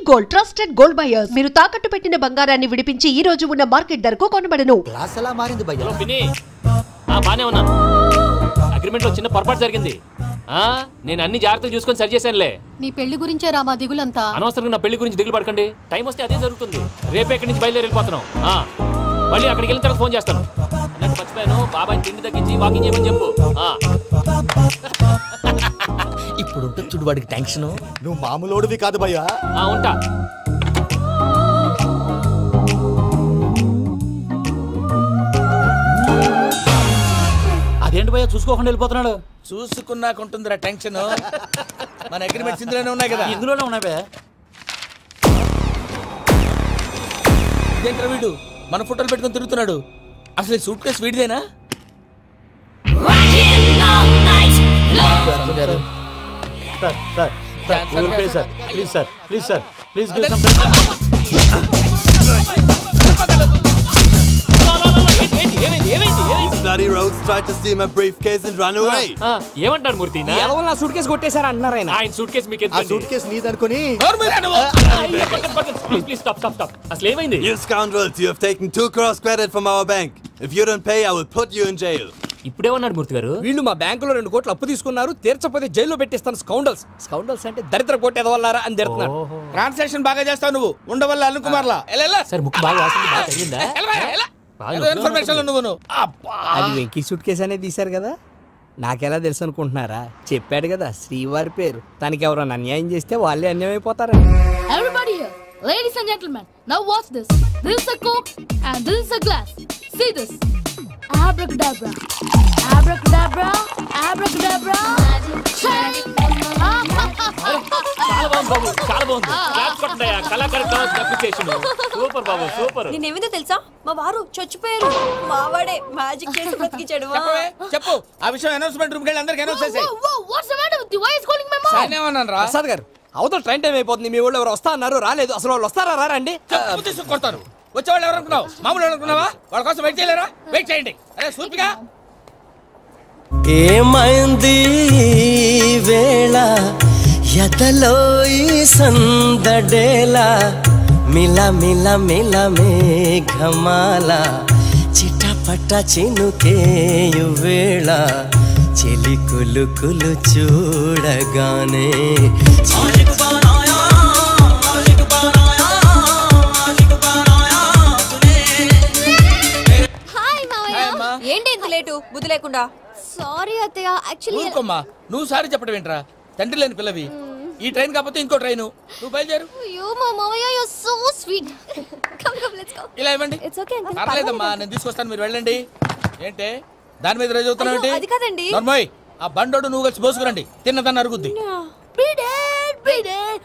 Gold, trusted gold buyers. మీరు తాకట్టు పెట్టిన బంగారాన్ని విడిపించి ఈ రోజు ఉన్న మార్కెట్ ధరకు కొనబడను. క్లాస్ ఎలా మారింది భయ్యా? బానే ఉన్నాను. అగ్రిమెంట్ లో చిన్న పొరపాటు జరిగింది. నేను అన్ని జాగ్రత్తలు చూసుకొని సరి చేశానులే. నీ పెళ్లి గురించే రా మా దిగులంతా. అనవసరంగా నా పెళ్లి గురించి దిగులు పడకండి. టైం వస్తే అదే జరుగుతుంది. రేపే ఇక్కడి నుంచి బయలుదేరి వెళ్ళిపోతున్నాం. మళ్ళీ అక్కడికి వెళ్ళిన తర్వాత ఫోన్ చేస్తాను. నాకు మర్చిపోయాను, బాబాయ్ తిండి తగ్గించి వాకింగ్ చేయమని చెప్పు. ఇప్పుడు ఉంటుంది చూడు వాడికి టెన్షన్. నువ్వు మామూలోడివి కాదు భయ్యా. ఉంటా. అదేంటి భయ్యా చూసుకోకుండా వెళ్ళిపోతున్నాడు? చూసుకున్నాకుంటుందిరా టెన్షన్. మన అగ్రిమెంట్స్ ఇందులోనే ఉన్నాయి కదా. ఇందులోనే ఉన్నాయి భయ్యా. ఇదేంట్రా వీడు మన ఫోటోలు పెట్టుకొని తిరుగుతున్నాడు? అసలు సూట్ కేసు వీడిదేనా? Bloody rogues tried to steal my briefcase and run away. ఏమంటారు మూర్తి? ఎవరు నా సూట్ కేసు కొట్టేశారు అంటున్నారు ఆయన. ఆయన సూట్ కేసు మీకు ఆ సూట్ కేసు నీదనుకుని. Please stop. అసలు ఏమైంది? You scoundrels, you have taken 2 crores credit from our bank. If you don't pay, I will put you in jail. ఇప్పుడేమన్నాడు మూర్తి గారు? వీళ్ళు మా బ్యాంకులో 2 కోట్లు అప్పు తీసుకున్నారు, తీర్చకపోతే జైల్లో పెట్టిస్తాను. స్కౌండల్స్ అంటే దరిద్ర కోట ఎదవల్లారా అని తిడుతున్నారు. ట్రాన్సాక్షన్ బాగా చేస్తావు నువ్వు, ఉండవల్ల అల్లు కుమార్లా. సార్ ముక్కు బాగా వాసింది, బాగా తగిలిందా? అది వెంకీ సూట్ కేసు అనేది తీశారు కదా. నాకెలా తెలుసు అనుకుంటున్నారా? చెప్పాడు కదా శ్రీవారి పేరు. తనకి ఎవరైనా అన్యాయం చేస్తే వాళ్ళే అన్యాయం అయిపోతారు. Everybody here, ladies and gentlemen, now watch this. This is a coke and this is a glass. See this. Abracadabra, abracadabra, abracadabra. చాలా బాగుంది. క్లాప్స్ కొట్టండియా. కళాకారు అప్రిసియేషన్. సూపర్ బాబు, సూపర్. నేనేమిందో తెలుసా? మా వారు చచ్చిపోయారు. మావాడే మ్యాజిక్ చేసి బ్రతికించాడు. చెప్పు ఆ విషయం. అనౌన్స్మెంట్ రూమ్ కి అందరికి అనౌన్స్ చేసేయ్. What's the matter with you? Why is calling my mom? సానేమన్నారా? Prasad గారు, అవతల ట్రైన్ టైం అయిపోతుంది. మీ ఊళ్ళో ఎవరు వస్తా అన్నారు, రాలేదు. అసలు వాళ్ళు వస్తారా రారండి? కొడతారు. వచ్చేవాళ్ళు ఎవరు అనుకున్నావు? మామూలు అనుకున్నావా? వాళ్ళ కోసం వెయిట్ చేయలేరా? వెయిట్ చేయండి. అరే సూపిగా ఏమైంది వేళ ఎదలో ఈ సందడేలా మిల మిల మిల మేఘమాల చిటపట చినుకేయు వేళ చెలి కులు కులు చూడగానే ఏంటి ఇంత లేటు? బుద్ధి లేకుండా. సారీ అత్తయ్య, యాక్చువల్లీ ఊరుకోమ్మా. నువ్వు సారీ చెప్పడం ఏంట్రా? తండ్రి లేని పిల్లవి. ఈ ట్రైన్ కాకపోతే ఇంకో ట్రైన్. నువ్వు బయలుదేరు. అయ్యో మా మామయ్య, you are so sweet. Come let's go. ఇలా ఇవ్వండి. ఇట్స్ ఓకే అండి. పర్లేదమ్మా, నేను తీసుకొస్తాను, మీరు వెళ్ళండి. ఏంటే దాని మీద రోజు అవుతున్నావు? అది కాదండి. నర్మోయ్, ఆ బండోడు నువ్వు కలిసి పోసుకురండి. తిన్నదాన్ని అరుగుద్ది.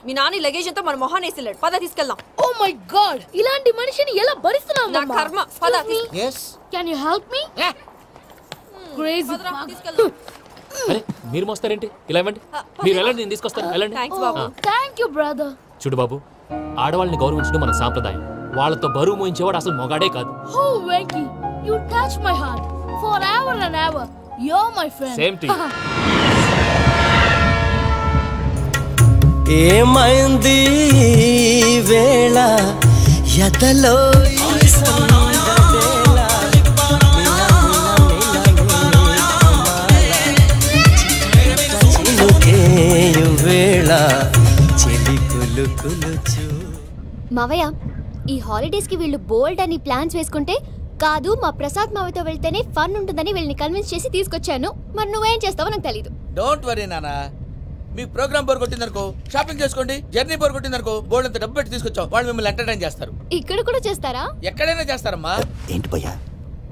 మీ నాని లగేజ్ అంతా మన మొహాన్ని వేసిల్లాడు. పద తీసుకెళ్దాం. ఓ మై గాడ్, ఇలాంటి మనిషిని ఎలా భరిస్తున్నావు? నా కర్మ. పద. yes can you help me? Crazy. అరే మీరు మోస్తారేంటి? ఇలా ఇవ్వండి. మీరు వెళ్ళండి, నేను తీసుకొస్తాను. వెళ్ళండి. థాంక్స్ బాబు. Thank you brother. చూడు బాబు, ఆడవాళ్ళని గౌరవించడం మన సాంప్రదాయం. వాళ్ళతో బరువు మోయించేవాడు అసలు మొగాడే కాదు. Oh Venky, you touch my heart forever and ever. You are my friend. Same to you. ఏమైంది వేళ ఎదలో ఈ సందడేలా మిల మిల మిల చినుకేయు వేళ చెలి కులు కులు చూ. మావయ్య, ఈ హాలిడేస్ కి వీళ్ళు బోల్డ్ అని ప్లాన్స్ వేసుకుంటే కాదు మా ప్రసాద్ మావయ్యతో వెళ్తేనే ఫన్ ఉంటుందని వీళ్ళని కన్విన్స్ చేసి తీసుకొచ్చాను. మరి నువ్వేం చేస్తావో నాకు తెలీదు. డోంట్ వరీ నానా. మీ ప్రోగ్రామ్ బోర్ కొట్టిందనుకో షాపింగ్ చేసుకోండి. జర్నీ బోర్ కొట్టిందనుకో బోర్డు అంత డబ్బు పెట్టి తీసుకొచ్చాం. వాళ్ళు మిమ్మల్ని ఎంటర్టైన్ చేస్తారు. ఇక్కడ కూడా చేస్తారా? ఎక్కడైనా చేస్తారమ్మా. ఏంటి భయ్యా,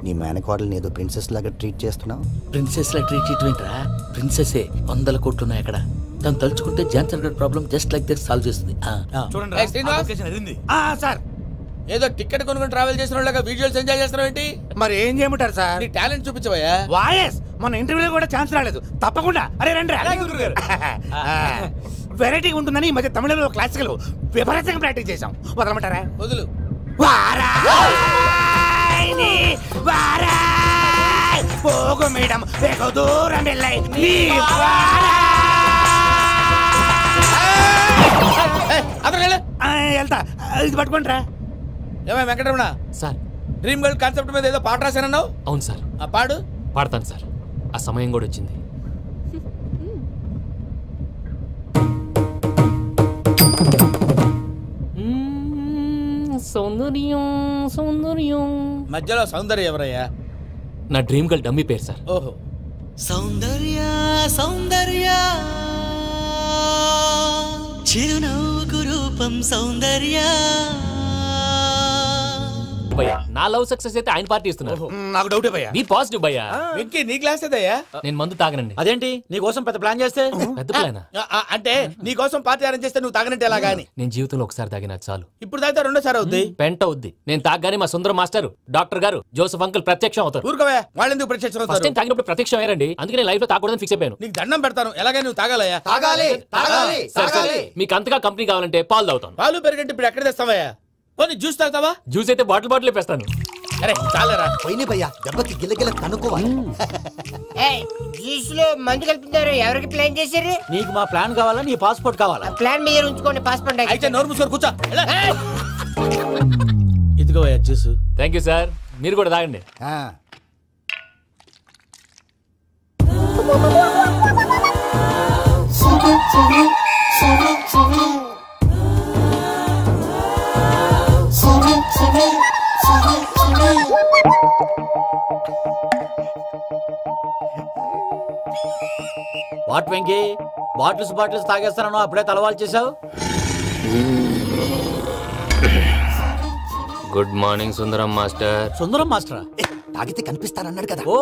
నీ మేనకోడల్ని ఏదో ప్రిన్సెస్ లాగా ట్రీట్ చేస్తున్నావు? ప్రిన్సెస్ లా ట్రీట్ చేయటమేంట్రా? ప్రిన్సెస్ 100 కోట్లు ఉన్నాయి అక్కడ. తను తలుచుకుంటే జాన్సన్ గడ్ problem just like that solve చేస్తుంది. సార్, ఏదో టికెట్ కొనుక్కొని ట్రావెల్ చేసిన వాళ్ళగా విజువల్స్ ఎంజాయ్ చేస్తున్నావు ఏంటి? మరి ఏం చేయమంటారు సార్? నీ టాలెంట్ చూపించవయ్యా. వాయస్ మన ఇంటర్వ్యూలో కూడా ఛాన్స్ రాలేదు. తప్పకుండా. అరే రండి. వెరైటీ ఉంటుందని ఈ మధ్య తమిళంలో క్లాసికల్ విపరీతంగా ప్రాక్టీస్ చేసాం. వదలమంటారా? వదులు. పోగు మేడం దూరం వెళ్ళాయి. అతను వెళ్తా ఇది పట్టుకుంటారా ఏమై Venkataramana sir dream girl concept మీద ఏదో పాట రాశానన్నావు. అవును సార్. ఆ పాడు. పాడతాను సార్. ఆ సమయం కూడా వచ్చింది. సౌందర్యం సౌందర్యం. మధ్యలో సౌందర్య ఎవరయ్యా? నా డ్రీమ్ గర్ల్ డమ్మీ పేరు సార్. ఓహో. సౌందర్య సౌందర్య చిరునవ్వు రూపం సౌందర్య. భయ్యా నా లవ్ సక్సెస్ అయితే ఆయన పార్టీ ఇస్తున్నారు. నాకు డౌటే భయ్యా. బీ పాజిటివ్ భయ్యా. వెంకీ నీ గ్లాస్ ఏదయ్యా? నేను మందు తాగనండి. అదేంటి నీ కోసం పెద్ద ప్లాన్ చేస్తే? పెద్ద ప్లానా? అంటే నీ కోసం పార్టీ అరేంజ్ చేస్తే నువ్వు తాగనంటే ఎలాగా అని. నేను జీవితంలో ఒకసారి తాగినా చాలు. ఇప్పుడు తాగితే రెండోసారి అవుద్ది. పెంట అవుద్ది. నేను తాగగానే మా సుందరం మాస్టర్, డాక్టర్ గారు, జోసెఫ్ అంకుల్ ప్రత్యక్షం అవుతారు. ఊరుకోవా, వాళ్ళు ఎందుకు ప్రత్యక్షం ఫస్ట్ అవుతారు? టైం తాగినప్పుడు ప్రత్యక్షం అయ్యారండి. అందుకే నేను లైఫ్ లో తాగకూడదని ఫిక్స్ అయిపోయాను. నీకు దండం పెడతాను, ఎలాగైనా నువ్వు తాగాలయ్యా. సరే మీకు అంతగా కంపెనీ కావాలంటే పాలు తాగుతాను. పాలు పెరిగంటే ఇప్పుడు ఎక్కడ తెస్తావయ్యా? పోనీ జ్యూస్ తాగుతావా? జ్యూస్ అయితే బాటిల్ వేస్తాను. అరే చాలరా పోయిన భయ్యా, దెబ్బకి గిల్లగిల్ల కనుక్కోవాలి. జ్యూస్ లో మందు కలుపుతున్నారు. ఎవరికి ప్లాన్ చేశారు? నీకు మా ప్లాన్ కావాలా, నీ పాస్పోర్ట్ కావాలా? ప్లాన్ మీద ఉంచుకోండి, పాస్పోర్ట్ అయితే నోరు మూసుకొని కూర్చో. ఇదిగోయా జ్యూస్. Thank you sir. మీరు కూడా తాగండి. వాట్ వెంకీ, బాటిల్స్ తాగేస్తాను అప్పుడే తలవాలు చేసావు. Good morning Sundaram master. Sundaram మాస్టరా? తాగితే కనిపిస్తారన్నాడు కదా. ఓ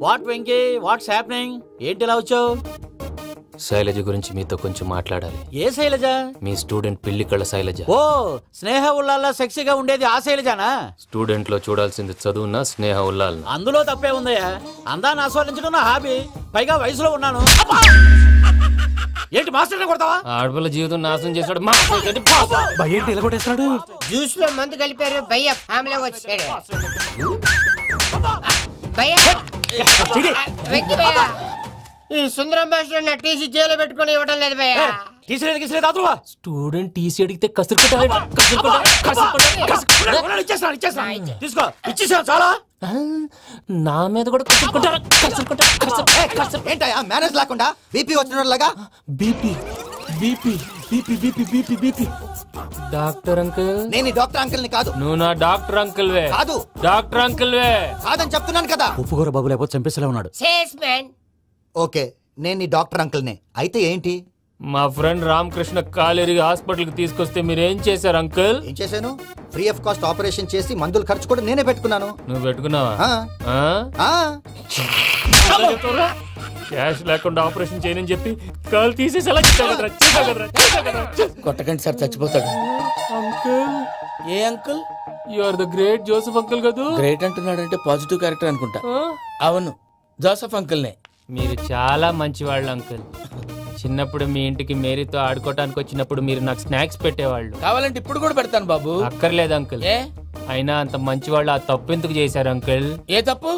వాట్ వెంకీ, వాట్స్ హ్యాపెనింగ్? ఏంటి ఇలా వచ్చావు? శైలజ గురించి మీతో కొంచెం మాట్లాడాలి. ఏ శైలజ? మీ స్టూడెంట్ పిల్లి కళ్ళ శైలజ. ఓ స్నేహ ఉల్లాల్లో సెక్సీగా ఉండేది ఆ శైలజానా? స్టూడెంట్ లో చూడాల్సింది చదువున స్నేహ ఉల్లాల్. అందులో తప్పే ఉందయ్యా. అందాన్ని ఆస్వాదించడం నా హాబీ. పైగా వయసులో ఉన్నాను. ఏంటి మాస్టర్ కొడతావా? ఆడపిల్ల జీవితం నాశనం చేశాడు. జ్యూస్ లో మందు కలిపారు. భయ్య ఫ్యామిలీ వచ్చాడు. భయ్య వెంకీ భయ్య, ఈ సుందరం భాషలో నా టీసీ జైలు పెట్టుకుని ఇవ్వడం లేదు భయ్య. స్టూడెంట్ టీసీ అడిగితే తీసుకో, ఇచ్చేసాను చాలా. నా మీద కూడా ఏంటయ్యా మేనేజ్ లేకుండా బీపీ వచ్చినలాగా? BP BP BP BP BP BP. Doctor uncle. నేను ఈ డాక్టర్ అంకుల్ ని కాదు. నువ్వు నా డాక్టర్ అంకుల్ వే. కాదు. డాక్టర్ అంకుల్ వే కాదని చెప్తున్నాను కదా. ఉప్పుకూర బాబు లేకపోతే చంపేసేలా ఉన్నాడు. Sales man. ఓకే, నేను ఈ డాక్టర్ అంకుల్ నే. అయితే ఏంటి? మా ఫ్రెండ్ రామకృష్ణ కాలేరికి హాస్పిటల్ కి తీసుకొస్తే మీరు ఏం చేశారు అంకుల్? ఏం చేశాను? ఫ్రీ ఆఫ్ కాస్ట్ ఆపరేషన్ చేసి మందులు ఖర్చు కూడా నేనే పెట్టుకున్నాను. నువ్వు పెట్టుకున్నావా? క్యాష్ లేకుండా ఆపరేషన్ చేయనని చెప్పి కాల్ తీసేసి ఎలా కొట్టకండి సార్, చచ్చిపోతాడు. అంకుల్. ఏ uncle? You are the great Joseph uncle కదా. గ్రేట్ అంటున్నాడంటే పాజిటివ్ క్యారెక్టర్ అనుకుంటా. అవును, జోసెఫ్ అంకుల్ నే. మీరు చాలా మంచివాళ్ళు అంకుల్. చిన్నప్పుడు మీ ఇంటికి మేరీతో ఆడుకోవటానికి వచ్చినప్పుడు మీరు నాకు స్నాక్స్ పెట్టేవాళ్ళు. కావాలంటే ఇప్పుడు కూడా పెడతాను బాబు. అక్కర్లేదు అంకుల్. అయినా అంత మంచివాళ్ళు ఆ తప్పు ఎందుకు చేశారు అంకుల్? ఏ తప్పు?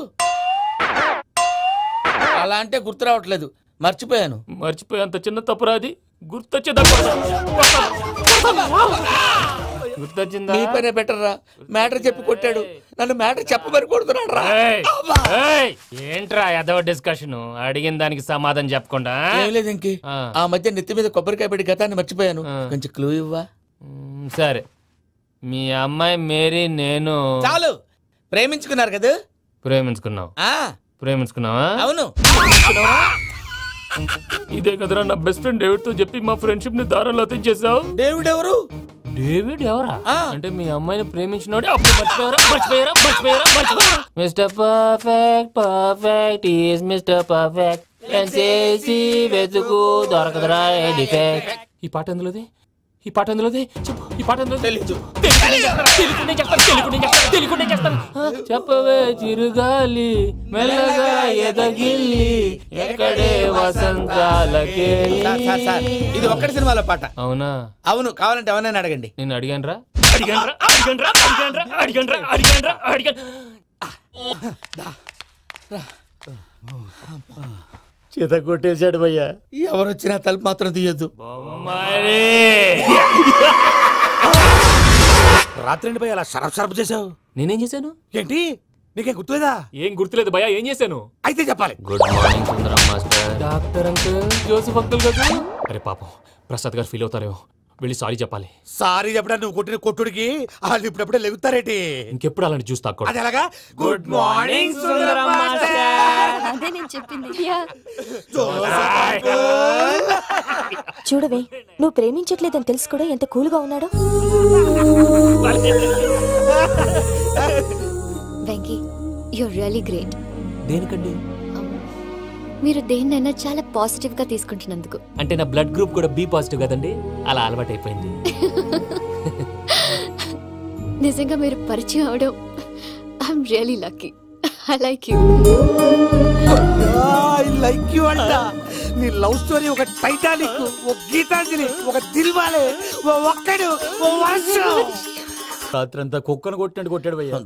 అలా అంటే గుర్తు రావట్లేదు, మర్చిపోయాను. మర్చిపోయి అంత చిన్న తప్పురాది గుర్తొచ్చేదా? గుర్తొచ్చిందా? నీ పనే బెటర్ రా. మ్యాటర్ చెప్పి కొట్టాడు, నన్ను మ్యాటర్ చెప్పమని కొడుతున్నాడు రా. ఏంట్రా ఎదవ డిస్కషన్? అడిగిన దానికి సమాధానం చెప్పకుండా. ఏం లేదు ఇంకే. ఆ మధ్య నెత్తి మీద కొబ్బరికాయ పెట్టి గతాన్ని మర్చిపోయాను. కొంచెం క్లూ ఇవ్వా? సరే, మీ అమ్మాయి మేరీ నేను చాలు. ప్రేమించుకున్నారు కదా? ప్రేమించుకున్నావు. ప్రేమించుకున్నావా? అవును. ఇదే కదరా నా బెస్ట్ ఫ్రెండ్ డేవిడ్ తో చెప్పి మా ఫ్రెండ్షిప్ ని దారంలో తెచ్చేసావు. డేవిడ్ ఎవరు? డేవిడ్ ఎవరా? అంటే మీ అమ్మాయిని ప్రేమించినోడే. అప్పుడు మర్చిపోయారా? Mister perfect perfect is mister perfect చేసి వెతుకు దొరకదురా డిఫెక్ట్. ఈ పాట ఎందులోది? ఈ పాట ఎందులోది? చెప్పు. ఈ పాట ఎందులో? తెలీదు. చెప్పవే చిరుగాలి మెల్లగా ఎదగిల్లి ఎక్కడే వసంతాలకే. ఇది ఒక్కటి సినిమాలో పాట. అవునా? అవును. కావాలంటే ఎవరైనా అడగండి. నేను అడిగాను రా. చేత కొట్టేశాడు భయ్యా. ఎవరు వచ్చినా తలుపు మాత్రం తీయద్దు. రాత్రి భయ్య అలా షరఫ్ చేసావు. నేనేం చేశాను? ఏంటి నీకేం గుర్తులేదా? ఏం గుర్తులేదు భయ్యా, ఏం చేశాను? అయితే చెప్పాలి. Good morning Sundaram master. Doctor uncle, Joseph uncle కదా. అరే పాపం ప్రసాద్ గారు ఫీల్ అవుతారేమో, వెళ్ళి సారీ చెప్పాలి. సారీ చెప్పడా నువ్వు కొట్టిన కొట్టుడికి వాళ్ళు ఇప్పుడప్పుడే లెగుతారేటి? ఇంకెప్పుడు అలాంటి జ్యూస్ తాక్కూడదు. అది ఎలాగా? Good morning Sundaram master. అదే నేను చెప్పింది. చూడవే, నువ్వు ప్రేమించట్లేదని తెలుసు కూడా ఎంత కూల్గా ఉన్నాడో. Venky, you're really great. దేనికండి? మీరు దేన్నైనా చాలా పాజిటివ్ గా తీసుకుంటున్నందుకు. అంటే నా బ్లడ్ గ్రూప్ కూడా బి పాజిటివ్ కదండి, అలా అలవాటు అయిపోయింది. నిజంగా మీరు పరిచయం అవడం I'm really lucky. I like you. I like you అంట. నీ లవ్ స్టోరీ ఒక టైటానిక్, ఒక గీతాంజలి, ఒక దిల్వాలే, ఒక్కడు వర్షం. రాత్రంతా కుక్కను కొట్టినట్టు కొట్టాడు భయ్యా.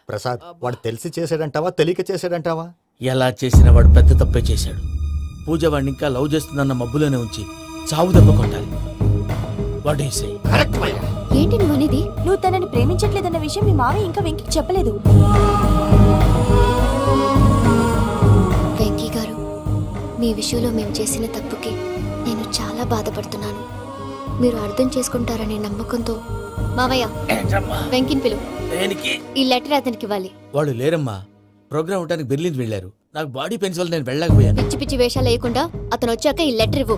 ప్రసాద్, వాడు తెలిసి చేసాడంటావా తెలియక చేసాడంటావా? ఎలా చేసిన వాడు పెద్ద తప్పే చేశాడు. పూజ వాడిని ఇంకా లవ్ చేస్తుందన్న మబ్బులోనే ఉంచి చావు దెబ్బ కొట్టాలి. వాడు ఏంటి నువ్వు అనేది? నువ్వు తనని ప్రేమించట్లేదన్న విషయం మీ మావయ్య ఇంకా వెంకికి చెప్పలేదు. వెంకీ గారు, మీ విషయంలో మేము చేసిన తప్పుకి నేను చాలా బాధపడుతున్నాను. మీరు అర్థం చేసుకుంటారనే నమ్మకంతో మావయ్య వెంకిని పిలువు. ఈ లెటర్ అతనికి ఇవ్వాలి. వాడు లేరమ్మా, ప్రోగ్రామ్ ఉండడానికి బెర్లిన్ వెళ్ళారు. నాకు బాడీ పెయిన్స్ వల్ల నేను వెళ్ళలేకపోయాను. పిచ్చి పిచ్చి వేషాలు వేయకుండా అతను వచ్చాక ఈ లెటర్ ఇవ్వు.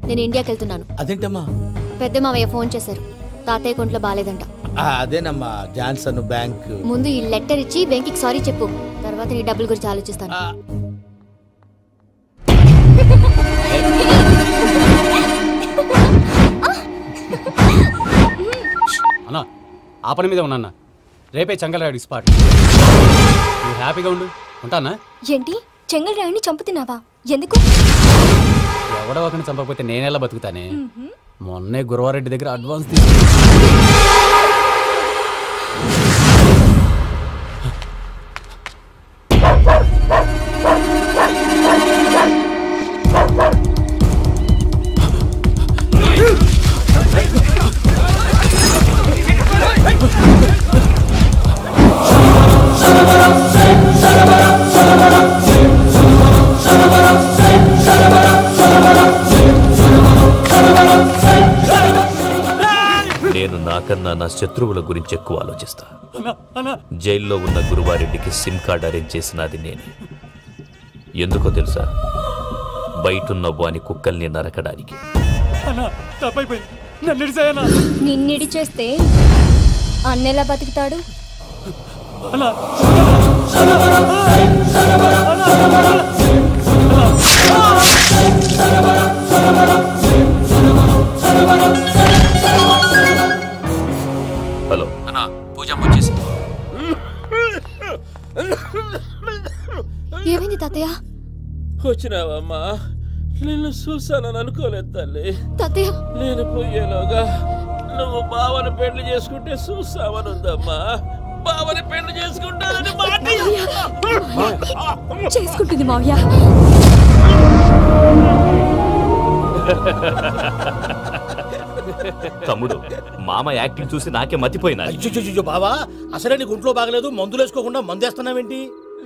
నేను ఇండియాకి వెళ్తున్నాను. అదేంటమ్మా? పెద్ద మావయ్య ఫోన్ చేశారు, తాతయ్య కొంట్లో బాలేదంట. అదేనమ్మా, జాన్సన్ బ్యాంక్. ముందు ఈ లెటర్ ఇచ్చి వెంకికి సారీ చెప్పు, తర్వాత నీ డబ్బుల గురించి ఆలోచిస్తాను. అన్నా, ఆ పని మీద ఉన్నా. రేపే చెంగల్రాయుడు స్పాట్. నువ్వు హ్యాపీగా ఉండు. ఉంటానా? ఏంటి, చెంగల్రాయుడిని చంపుతున్నావా? ఎందుకు? ఎవడో ఒకరిని చంపకపోతే నేనెలా బతుకుతానే? మొన్నే గురవారెడ్డి దగ్గర అడ్వాన్స్ నేను నాకన్నా నా శత్రువుల గురించి ఎక్కువ ఆలోచిస్తా. జైల్లో ఉన్న గురువారెడ్డికి సిమ్ కార్డ్ అరేంజ్ చేసినది నేనే. ఎందుకో తెలుసా? బయటున్న వాని కుక్కల్ని నరకడానికి. నిన్నిడి చేస్తే అన్నెలా బతుకుతాడు? హలో అన్నా, పూజ వచ్చేసింది. ఏమైంది తాతయ్య? వచ్చినావమ్మా? నిన్ను చూసానని అనుకోలేదు తల్లి. తాతయ్య, నేను పోయేలోగా నువ్వు బావని పెళ్లి చేసుకుంటే చూసావని ఉందమ్మా. బావని పెళ్లి చేసుకుంటానని మాట చేసుకుంటుంది మావయ్య. తమ్ముడు, మామ యాక్టింగ్ చూసి నాకే మతిపోయినా. బావా, అసలే నీకు ఒంట్లో బాగలేదు, మందులు వేసుకోకుండా మందేస్తున్నావేంటి?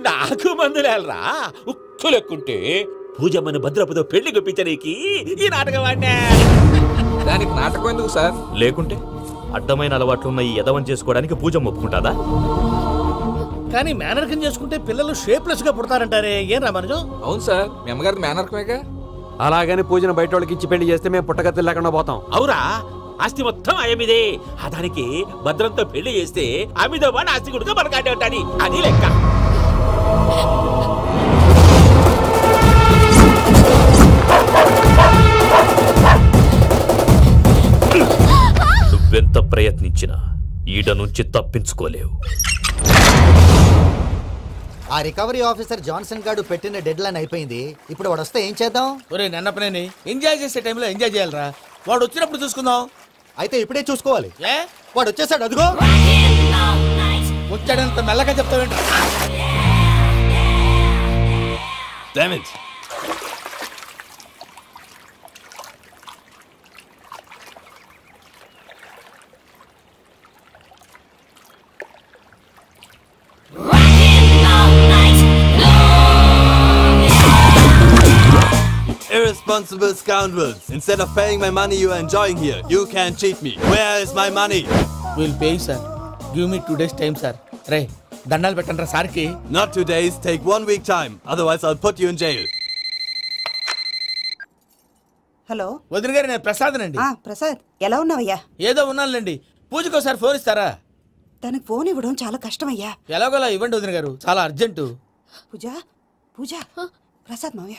నాకు మందులేలరా, ఉక్కు లెక్కుంటే పూజమ్మని భద్రపదో పెళ్లి గొప్పించడానికి ఈ నాటకం వాడినా. దానికి నాటకం ఎందుకు సార్? లేకుంటే అడ్డమైన అలవాట్లున్న ఈ యదవం చేసుకోవడానికి పూజ ఒప్పుకుంటాదా? కానీ మేనర్కం చేసుకుంటే పిల్లలు షేప్లెస్ గా పుడతారంటారే, ఏం రామానుజం? అవును సార్, మీ అమ్మగారి మేనర్కమేగా. అలాగని పూజను బయట వాళ్ళకి ఇచ్చి పెళ్లి చేస్తే మేము పుట్టగతి లేకుండా పోతాం. అవురా, ఆస్తి మొత్తం ఆయమిదే. దానికి భద్రంతో పెళ్లి చేస్తే ఆమెతో పాటు ఆస్తి గుడిగా మనకాడే ఉంటాని, అది లెక్క. నువ్వెంత ప్రయత్నించినా ఈడ నుంచి తప్పించుకోలేవు. ఆ రికవరీ ఆఫీసర్ జాన్సన్ గారు పెట్టిన డెడ్ లైన్ అయిపోయింది. ఇప్పుడు వాడు వస్తే ఏం చేద్దాం? ఒరే నన్నపనేని, ఎంజాయ్ చేసే టైంలో ఎంజాయ్ చేయాలరా. వాడు వచ్చినప్పుడు చూసుకుందాం. అయితే ఇప్పుడే చూసుకోవాలి. ఏ, వాడు వచ్చేసాడు, అదిగో. వచ్చాడంత మెల్లగా చెప్తావేంట? Irresponsible scoundrels. Instead of paying my money you are enjoying here, you can't cheat me. Where is my money? We'll pay, sir. Give me 2 days time, sir. Ray, దండాలు పెట్టండి సార్కి. Not 2 days, take 1 week time. Otherwise I'll put you in jail. Hello వదిన గారు, నేను ప్రసాదనండి. ప్రసాద్ ఎలా ఉన్నావయ్యా? ఏదో ఉన్నానులేండి. పూజకి ఒకసారి ఫోన్ ఇస్తారా? తనకు ఫోన్ ఇవ్వడం చాలా కష్టమయ్యా. ఎలాగోలా ఇవ్వండి వదిన గారు, చాలా అర్జెంటు. పూజ పూజ ప్రసాద్ మావయ్య.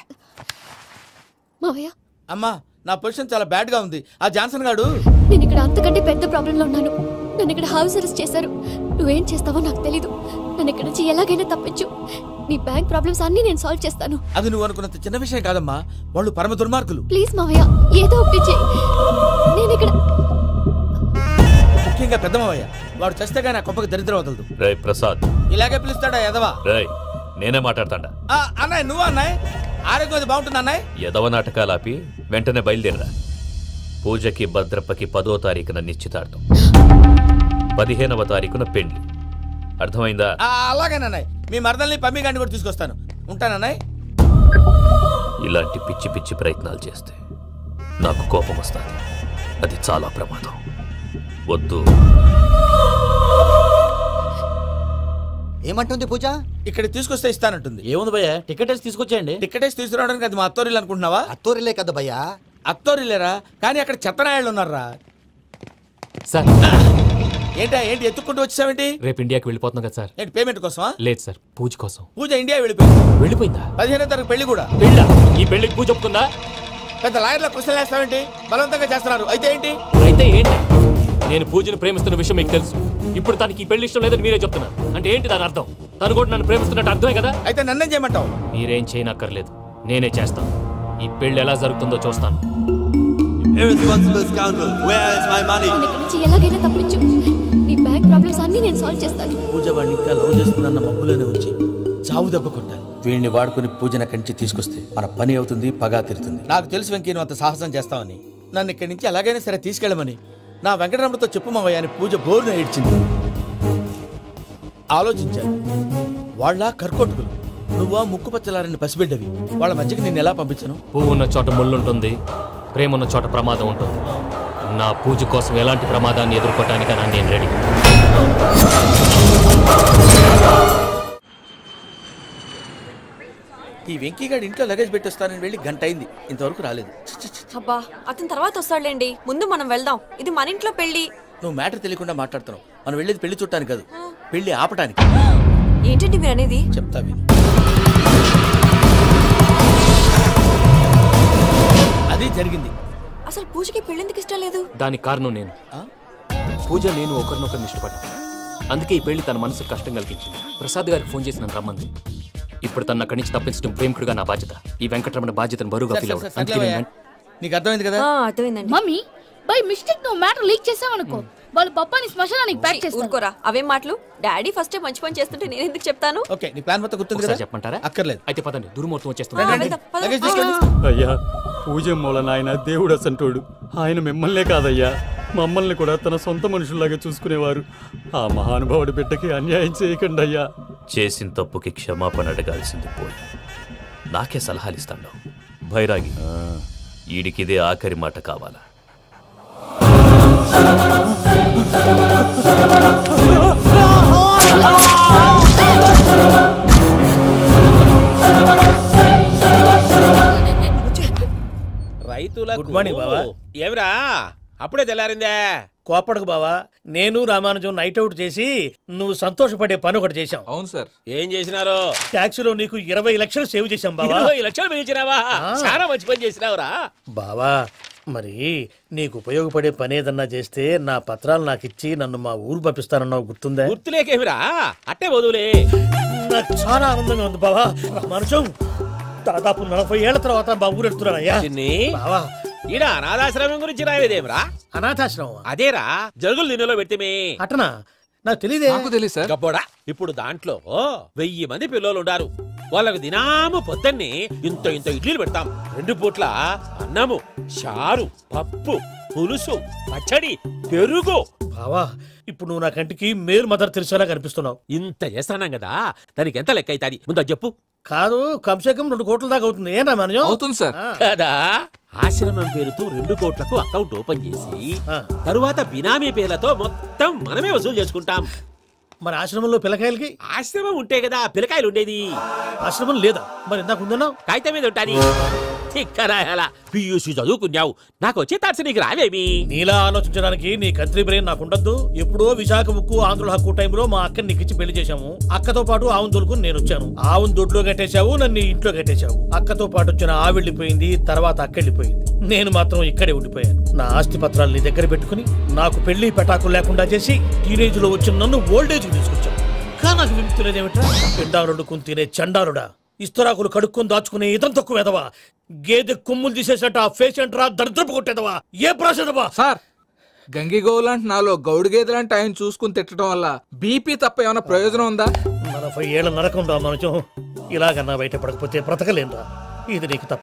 మావయ్య అమ్మా, నా పొజిషన్ చాలా బ్యాడ్ గా ఉంది. ఆ జాన్సన్ గాడు నేను ఇక్కడ అంతకంటే పెద్ద ప్రాబ్లంలో ఉన్నాను. నన్ను ఇక్కడ హౌస్ అరెస్ట్ చేశారు. నువ్వేం చేస్తావో నాకు తెలీదు. నన్ను ఇక్కడ నుంచి ఎలాగైనా తప్పించు. నీ బ్యాంక్ ప్రాబ్లమ్స్ అన్ని నేను సాల్వ్ చేస్తాను. అది నువ్వు అనుకున్నంత చిన్న విషయం కాదమ్మా. వాళ్ళు పరమ దుర్మార్గులు. ప్లీజ్ మావయ్య, ఏదో ఒకటి చెయ్యి. నేను ఇక్కడ ముఖ్యంగా పెద్ద మావయ్య, వాడు చస్తే గానీ ఆ కొంపకి దరిద్రం వదలదు. రే ప్రసాద్, ఇలాగే పిలుస్తాడా ఎదవా? రే నేనే మాట్లాడతాడా? అన్నయ్య, నువ్వు అన్నయ్య, ఆరోగ్యం అది బాగుంటుంది అన్నయ్య. ఎదవ నాటకాలు ఆపి వెంటనే బయలుదేరరా. పూజకి భద్రప్పకి 10వ తారీఖున నిశ్చితార్థం, 15వ తారీఖున పెళ్లి. అర్థమైందా? అలాగేనన్నయ్య. మీ మరదల్ని పమ్మి గాండి కూడా తీసుకొస్తాను. ఉంటానన్నయ్య. ఇలాంటి పిచ్చి పిచ్చి ప్రయత్నాలు చేస్తే నాకు కోపం వస్తుంది. అది చాలా ప్రమాదం. వద్దు. ఏమంటుంది పూజ? ఇక్కడ తీసుకొస్తే ఇస్తానంటుంది. ఏముంది భయ్యా, టికెట్ వేసి తీసుకొచ్చేయండి. టికెట్ వేసి తీసుకురావడానికి అది మా అత్తోరిల్లు అనుకుంటున్నావా? అత్తోరిలే కదా భయ్యా. అత్తోరిల్లేరా, కానీ అక్కడ చెత్తనాయాళ్ళు ఉన్నారా. సార్ ఏంటి ఎత్తుక్కుంటూ వచ్చావేంటి? రేపు ఇండియాకి వెళ్ళిపోతున్నాం కదా సార్. ఏంటి పేమెంట్ కోసమా? లేదు సార్, పూజ కోసం. పూజ ఇండియా వెళ్ళిపోయిందా? 15వ తారీఖు పెళ్లి కూడా. ఈ పెళ్లికి పూజ ఒప్పుకుందా? పెద్ద లాయర్ల క్వశ్చన్ వేస్తావేంటి? బలవంతంగా చేస్తున్నారు. అయితే ఏంటి? నేను పూజను ప్రేమిస్తున్న విషయం మీకు తెలుసు. ఇప్పుడు తనకి ఈ పెళ్లి ఇష్టం లేదని మీరే చెప్తున్నారు. అంటే ఏంటి దాని అర్థం? తను కూడా నన్ను ప్రేమిస్తున్నట్టు అర్థమే కదా. అయితే నన్నేం చేయమంటావు? మీరేం చేయనక్కర్లేదు, నేనే చేస్తాను. ఈ పెళ్లి ఎలా జరుగుతుందో చూస్తాను. Irresponsible scoundrel, where is my money? నేను ఇక్కడ నుంచి ఎలాగైనా తప్పించు. నీ బ్యాంక్ ప్రాబ్లమ్స్ అన్ని నేను సాల్వ్ చేస్తాను. పూజ వాడిని ఇంకా లవ్ చేస్తుందన్న మబ్బులోనే ఉంచి చావు దెబ్బ కొట్టాలి. వీడిని వాడుకుని పూజన కంచి తీసుకొస్తే మన పని అవుతుంది, పగా తీరుతుంది. నాకు తెలుసు వెంకీ, నువ్వు అంత సాహసం చేస్తావని. నన్ను ఇక్కడి నుంచి ఎలాగైనా సరే తీసుకెళ్ళమని నా వెంకటరమణతో చెప్పు మావయ్య అని పూజ బోరున ఏడ్చింది. ఆలోచించాను. వాళ్ళ కర్కోటకులు, నువ్వా ముక్కుపచ్చలారని పసిబిడ్డవి. వాళ్ళ మధ్యకి నేను ఎలా పంపించను? పువ్వు ఉన్న చోట ముళ్ళుంటుంది, ప్రేమ ఉన్న చోట ప్రమాదం ఉంటుంది. నా పూజ కోసం ఎలాంటి ప్రమాదాన్ని ఎదుర్కోవటానికైనా నేను రెడీ. ఈ వెంకీగాడు ఇంట్లో లగేజ్ పెట్టొస్తానని వెళ్ళి గంట అయింది, ఇంతవరకు రాలేదు. అబ్బా, అతని తర్వాత వస్తాడులేండి. ముందు మనం వెళ్దాం. ఇది మన ఇంట్లో పెళ్లి. నువ్వు మ్యాటర్ తెలియకుండా మాట్లాడుతున్నావు. మనం వెళ్ళేది పెళ్లి చుట్టానికి కాదు, పెళ్లి ఆపటానికి. ఏంటండి మీరు అనేది? చెప్తా విను. అది జరిగింది. అసలు పూజకి పెళ్ళెందుకు ఇష్టం లేదు? దానికి కారణం నేను. పూజ నేను ఒకరినొకరిని ఇష్టపడ్డా. అందుకే ఈ పెళ్లి తన మనసుకు కష్టం కలిగించింది. ప్రసాద్ గారికి ఫోన్ చేసి నన్ను రమ్మంది. ఇప్పుడు తన అక్కడి నుంచి తప్పించడం ప్రేమికుడుగా నా బాధ్యత. ఈ వెంకటరమణ బాధ్యతను బరువుగా ఫీల్ అవ్వడం. నీకు అర్థమైంది కదా? అర్థమైందండి. మమ్మీ, బై మిస్టేక్ నువ్వు మ్యాటర్ లీక్ చేసావనుకో, వాళ్ళు పప్పాని శ్మశానానికి ప్యాక్ చేస్తారు. ఊరుకోరా, అవేం మాటలు. డాడీ ఫస్ట్ మంచి పని చేస్తుంటే నేను ఎందుకు చెప్తాను? ఓకే, నీ ప్లాన్ మొత్తం గుర్తుంది కదా? చెప్పమంటారా? అక్కర్లేదు. అయితే పదండి, దుర్ముహూర్తం వచ్చేస్తుంది. అయ్యా, పూజ మూలన ఆయన దేవుడు అసంటోడు. ఆయన మిమ్మల్నే కాదయ్యా, మమ్మల్ని కూడా తన సొంత మనుషుల్లాగా చూసుకునేవారు. ఆ మహానుభావుడి బిడ్డకి అన్యాయం చేయకండి అయ్యా. చేసిన తప్పుకి క్షమాపణ అడగాల్సింది పోయి నాకే సలహాలు ఇస్తాడు భైరాగి. ఈడికిదే ఆఖరి మాట కావాలా? రైతులకు గుడ్ మార్నింగ్ బావా. ఏమిరా అప్పుడే తెల్లారిందే? కోపడకు బావా, నేను రామానుజం నైట్ అవుట్ చేసి నువ్వు సంతోషపడే పని ఒకటి చేశాం. అవును సార్. ఏం చేసినారు? ట్యాక్సీలో నీకు 20 లక్షలు సేవ్ చేశాం బావా. 20 లక్షలు మిగిల్చినావా? చాలా మంచి పని చేసినావురా బావా. మరి నీకు ఉపయోగపడే పని ఏదన్నా చేస్తే నా పత్రాలు నాకు ఇచ్చి నన్ను మా ఊరు పంపిస్తానన్నావు, గుర్తుందా? గుర్తులేకేమిరా, అట్టే వదులే. నాకు చాలా ఆనందంగా ఉంది బావా. రామానుజం, దాదాపు 40 ఏళ్ల తర్వాత మా ఊరు ఎడుతున్నానయ్యా. బావా, ఈడ అనాథాశ్రమం గురించి రాలేదేమిరా? అనాథాశ్రమం అదేరా, జరుగులు దీనిలో పెట్టిమే. అటనా? నాకు తెలియదే. నాకు తెలియదు సార్. గబ్బోడా, ఇప్పుడు దాంట్లో 1000 మంది పిల్లలు ఉండారు. వాళ్ళకు దినాము పొద్దున్నే ఇంత ఇంత ఇడ్లీలు పెడతాం. 2 పూట్ల అన్నము, చారు, పప్పు, పులుసు, పచ్చడి, పెరుగు. బావా, ఇప్పుడు నువ్వు నా కంటికి మేలు మదర్ తెరిసేలా కనిపిస్తున్నావు. ఇంత చేస్తానం కదా, దానికి ఎంత లెక్క అవుతుంది ముందు చెప్పు. కాదు కంసేకం 2 కోట్ల దాకా అవుతుంది. ఏనా మనం అవుతుంది సార్. కదా ఆశ్రమం పేరుతో 2 కోట్లకు అకౌంట్ ఓపెన్ చేసి తరువాత బినామీ పేర్లతో మొత్తం మనమే వసూలు చేసుకుంటాం. మరి ఆశ్రమంలో పిల్లకాయలకి? ఆశ్రమం ఉంటే కదా పిల్లకాయలు ఉండేది. ఆశ్రమం లేదా? మరి ఇందాక ఉందన్నావు. కాగితం మీద ఉంటాది. పియూసీ చదువుకున్నావు, నాకు వచ్చే తాట్స్ నీకు రావేమి? నీలా ఆలోచించడానికి నీ కత్రి బ్రెయిన్ నాకు ఉండద్దు. ఎప్పుడో విశాఖ ముక్కు ఆంధ్రుల హక్కు టైంలో మా అక్కని నీకిచ్చి పెళ్లి చేశాము. అక్కతో పాటు ఆవును దొడుకుని నేను వచ్చాను. ఆవును దొడ్లో కట్టేశావు, నన్ను ఇంట్లో కట్టేశావు. అక్కతో పాటు వచ్చిన ఆవిళ్ళిపోయింది, తర్వాత అక్కెళ్ళిపోయింది. నేను మాత్రం ఇక్కడే ఉండిపోయాను. నా ఆస్తి పత్రాలు నీ దగ్గర పెట్టుకుని నాకు పెళ్లి పెటాకులు లేకుండా చేసి టీనేజ్ లో వచ్చిన నన్ను ఓల్డేజ్ తీసుకొచ్చాను. కానీ నాకు విముక్తి లేదేమిట్రా? పిండారుడుకుని తినే చండారుడా, ఇస్తరాకులు కడుక్కొని దాచుకునే ఇతం తక్కువ ఎదవా, గేదె కొమ్ములు తీసేసట ఆ పేషెంట్ రా దరిద్రపు కొట్టేదవా, ఏ ప్రాసెదవా? సార్ గంగి గోవులాంటి నాలో గౌడు గేదెలాంటి ఆయన చూసుకుని తిట్టడం వల్ల బీపీ తప్ప ఏమైనా ప్రయోజనం ఉందా? 40 ఏళ్ల నరకం రా మనుషం. ఇలాగన్నా బయట పడకపోతే బ్రతకలేనురా. ఇది నీకు తప్ప